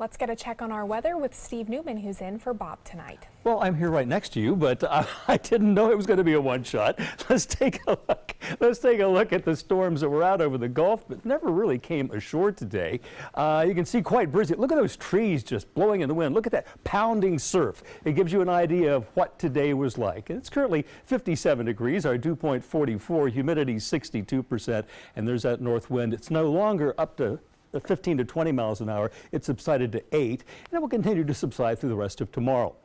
Let's get a check on our weather with Steve Newman, who's in for Bob tonight. Well, I'm here right next to you, but I didn't know it was going to be a one-shot. Let's take a look. Let's take a look at the storms that were out over the Gulf, but never really came ashore today. You can see quite breezy. Look at those trees just blowing in the wind. Look at that pounding surf. It gives you an idea of what today was like. It's currently 57 degrees, our dew point 44, humidity 62%, and there's that north wind. It's no longer up to 15 to 20 miles an hour. It subsided to 8, and it will continue to subside through the rest of tomorrow.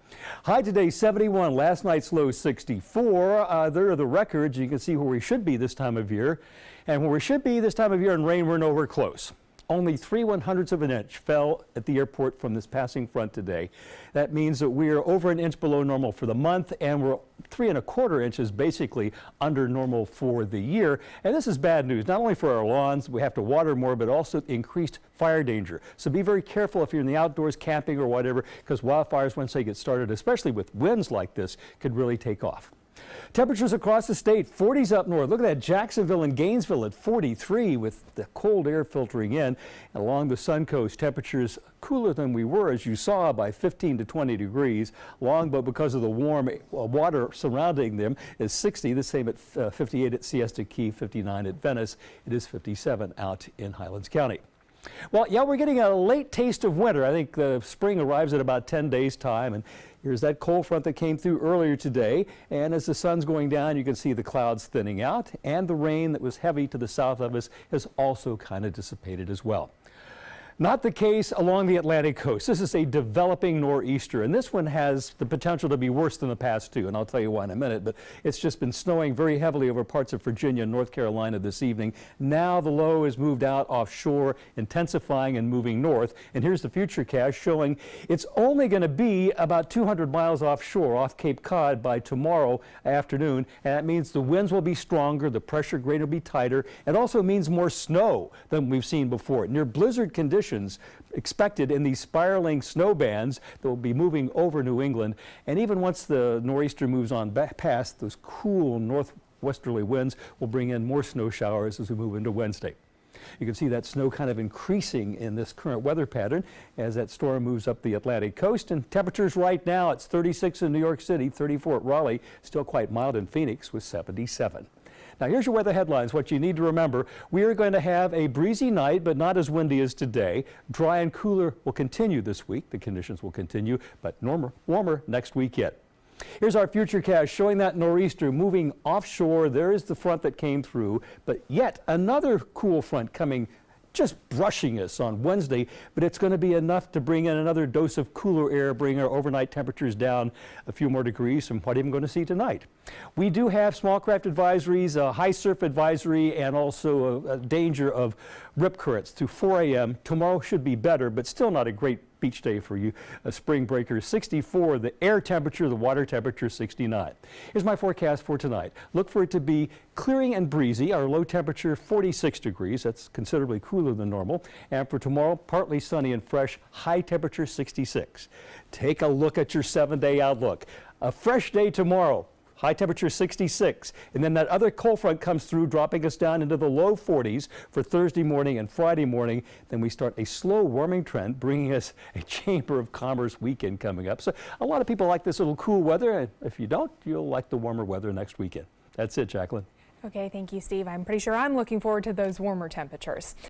High today 71, last night's low 64. There are the records. You can see where we should be this time of year. And where we should be this time of year in rain, we're nowhere close. Only 3/100ths of an inch fell at the airport from this passing front today. That means that we are over an inch below normal for the month, and we're 3¼ inches basically under normal for the year. And this is bad news, not only for our lawns, we have to water more, but also increased fire danger. So be very careful if you're in the outdoors camping or whatever, because wildfires, once they get started, especially with winds like this, could really take off. Temperatures across the state, 40s up north. Look at that, Jacksonville and Gainesville at 43 with the cold air filtering in. And along the sun coast, temperatures cooler than we were, as you saw, by 15 to 20 degrees. Longboat, because of the warm water surrounding them, is 60. The same at 58 at Siesta Key, 59 at Venice. It is 57 out in Highlands County. Well, yeah, we're getting a late taste of winter. I think the spring arrives at about 10 days' time, and here's that cold front that came through earlier today. And as the sun's going down, you can see the clouds thinning out, and the rain that was heavy to the south of us has also kind of dissipated as well. Not the case along the Atlantic coast. This is a developing nor'easter, and this one has the potential to be worse than the past two, and I'll tell you why in a minute, but it's just been snowing very heavily over parts of Virginia and North Carolina this evening. Now the low has moved out offshore, intensifying and moving north, and here's the futurecast showing it's only going to be about 200 miles offshore off Cape Cod by tomorrow afternoon, and that means the winds will be stronger, the pressure grade will be tighter. It also means more snow than we've seen before. Near blizzard conditions expected in these spiraling snow bands that will be moving over New England. And even once the nor'easter moves on past, those cool northwesterly winds will bring in more snow showers as we move into Wednesday. You can see that snow kind of increasing in this current weather pattern as that storm moves up the Atlantic coast. And temperatures right now, it's 36 in New York City, 34 at Raleigh, still quite mild in Phoenix with 77. Now here's your weather headlines. What you need to remember, we are going to have a breezy night, but not as windy as today. Dry and cooler will continue this week. The conditions will continue, but warmer next week yet. Here's our futurecast showing that nor'easter moving offshore. There is the front that came through, but yet another cool front coming, just brushing us on Wednesday, but it's going to be enough to bring in another dose of cooler air, bring our overnight temperatures down a few more degrees from what I'm going to see tonight. We do have small craft advisories, a high surf advisory, and also a danger of rip currents through 4 a.m. Tomorrow should be better, but still not a great beach day for you. Spring breakers 64, the air temperature, the water temperature 69. Here's my forecast for tonight. Look for it to be clearing and breezy. Our low temperature 46 degrees. That's considerably cooler than normal. And for tomorrow, partly sunny and fresh, high temperature 66. Take a look at your 7-day outlook. A fresh day tomorrow. High temperature 66, and then that other cold front comes through, dropping us down into the low 40s for Thursday morning and Friday morning. Then we start a slow warming trend, bringing us a Chamber of Commerce weekend coming up. So a lot of people like this little cool weather, and if you don't, you'll like the warmer weather next weekend. That's it, Jacqueline. Okay, thank you, Steve. I'm pretty sure I'm looking forward to those warmer temperatures.